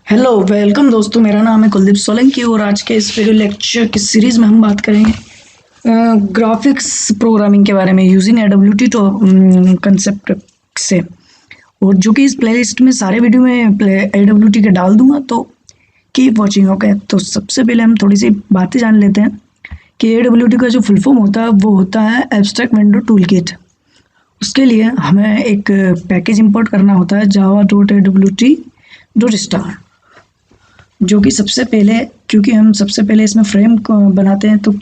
Hello welcome दोस्तों, मेरा नाम है कुलदीप सोलंकी और आज के इस वीडियो लेक्चर की सीरीज़ में हम बात करेंगे ग्राफिक्स प्रोग्रामिंग के बारे में यूजिंग AWT तो कंसेप्ट से। और जो कि इस प्लेलिस्ट में सारे वीडियो में AWT के डाल दूंगा, तो कीप वॉचिंग। ओके, तो सबसे पहले हम थोड़ी सी बातें जान लेते हैं कि AWT का जो फुल फॉर्म होता है वो होता है एब्स्ट्रैक्ट विंडो टूल किट। उसके लिए हमें एक पैकेज इंपोर्ट करना होता है java.awt.star, जो कि सबसे पहले, क्योंकि हम सबसे पहले इसमें फ्रेम बनाते हैं, तो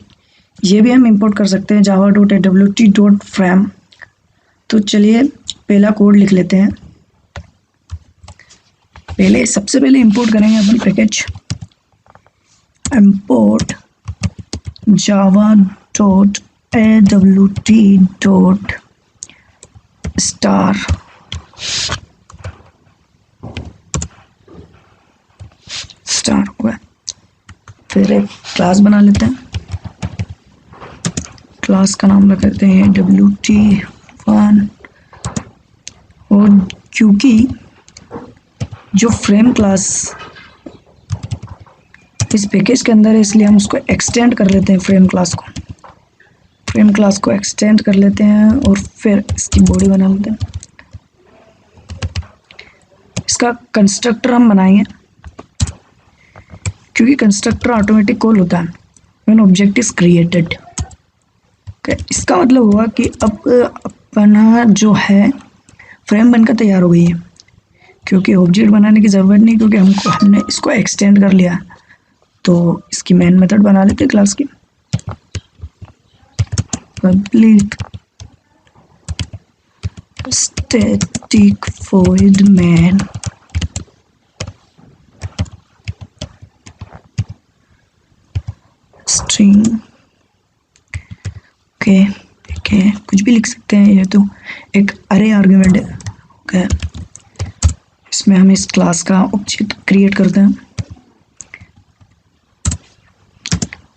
ये भी हम इंपोर्ट कर सकते हैं java.awt.frame। तो चलिए पहला कोड लिख लेते हैं। सबसे पहले इंपोर्ट करेंगे अपन पैकेज import java.awt.star। स्टार हुआ। फिर एक क्लास बना लेते हैं। क्लास का नाम रख देते हैं WT1। और क्योंकि जो फ्रेम क्लास इस पैकेज के अंदर है, इसलिए हम उसको एक्सटेंड कर लेते हैं। फ्रेम क्लास को एक्सटेंड कर लेते हैं और फिर इसकी बॉडी बना लेते हैं। इसका कंस्ट्रक्टर हम बनाएंगे, क्योंकि कंस्ट्रक्टर ऑटोमेटिक कॉल होता है व्हेन ऑब्जेक्ट इज क्रिएटेड। इसका मतलब हुआ कि अब अपना जो है फ्रेम बनकर तैयार हो गई है, क्योंकि ऑब्जेक्ट बनाने की ज़रूरत नहीं, क्योंकि हमने इसको एक्सटेंड कर लिया। तो इसकी मेन मेथड बना लेते हैं क्लास की। Public static void main string. Okay, ठीक है, कुछ भी लिख सकते हैं। ये तो एक अरे आर्गुमेंट है। ओके, इसमें हम इस क्लास का ऑब्जेक्ट क्रिएट करते हैं।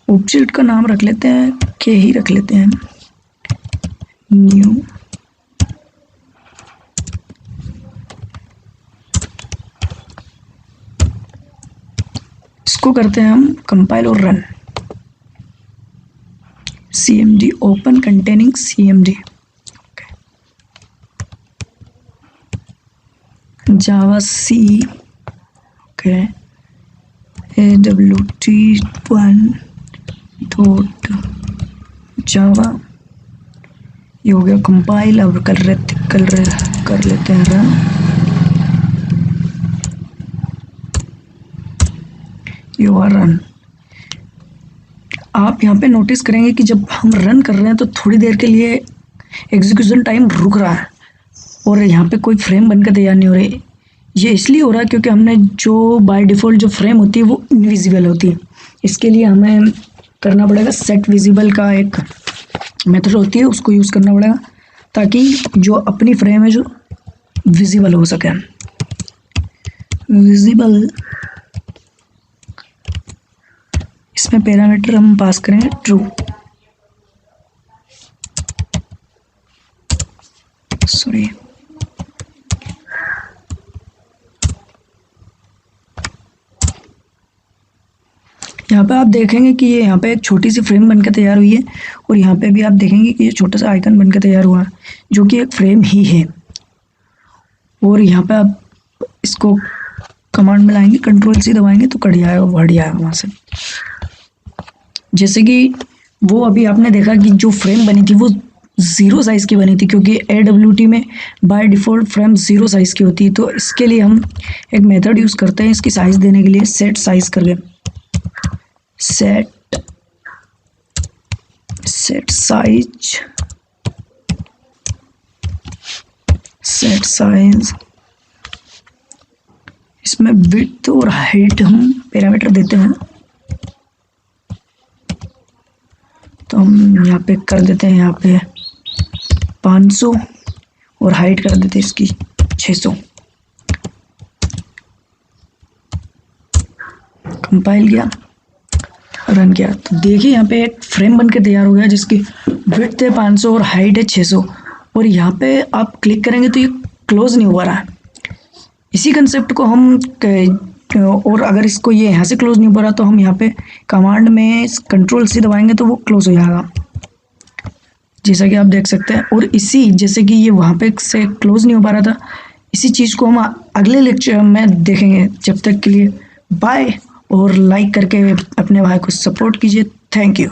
ऑब्जेक्ट का नाम रख लेते हैं, के ही रख लेते हैं, न्यू। इसको करते हैं हम कंपाइल और run. CMD open containing CMD। okay. Java C। okay. AWT1.java। ये हो गया कंपाइल। अब कर लेते हैं रन। You are run. आप यहाँ पे नोटिस करेंगे कि जब हम रन कर रहे हैं तो थोड़ी देर के लिए एग्जीक्यूशन टाइम रुक रहा है और यहाँ पे कोई फ्रेम बनकर तैयार नहीं हो रही। ये इसलिए हो रहा है क्योंकि हमने जो बाय डिफ़ॉल्ट जो फ्रेम होती है वो इनविजिबल होती है। इसके लिए हमें करना पड़ेगा सेट विजिबल का एक मेथड होती है, उसको यूज़ करना पड़ेगा ताकि जो अपनी फ्रेम है जो विजिबल हो सके। विजिबल, इसमें पैरामीटर हम पास करेंगे ट्रू। सॉरी, यहाँ पे आप देखेंगे कि ये यहाँ पे एक छोटी सी फ्रेम बनकर तैयार हुई है और यहाँ पे भी आप देखेंगे कि ये छोटा सा आइकन बनकर तैयार हुआ है, जो कि एक फ्रेम ही है। और यहाँ पे आप इसको कमांड में लाएंगे, कंट्रोल-C दबाएंगे तो कट जाएगा, हट जाएगा वहाँ से। जैसे कि वो अभी आपने देखा कि जो फ्रेम बनी थी वो 0 साइज़ की बनी थी, क्योंकि AWT में बाय डिफ़ॉल्ट फ्रेम 0 साइज़ की होती है। तो इसके लिए हम एक मेथड यूज़ करते हैं इसकी साइज़ देने के लिए, सेट साइज़ करके। Set size. इसमें विड्थ और हाइट हम पैरामीटर देते हैं। तो हम यहाँ पे कर देते हैं, यहाँ पे 500 और हाइट कर देते हैं इसकी 600। कंपाइल किया, रन किया, तो देखिए यहाँ पे एक फ्रेम बनकर तैयार हो गया जिसकी विड्थ है 500 और हाइट है 600। और यहाँ पे आप क्लिक करेंगे तो ये क्लोज नहीं हो रहा है। इसी कंसेप्ट को हम और अगर इसको ये यहाँ से क्लोज नहीं हो रहा तो हम यहाँ पे कमांड में कंट्रोल से दबाएंगे तो वो क्लोज हो जाएगा, जैसा कि आप देख सकते हैं। और इसी जैसे कि ये वहाँ पे से क्लोज नहीं हो पा रहा था, इसी चीज़ को हम अगले लेक्चर में देखेंगे। जब तक के लिए बाय, और लाइक करके अपने भाई को सपोर्ट कीजिए। Thank you.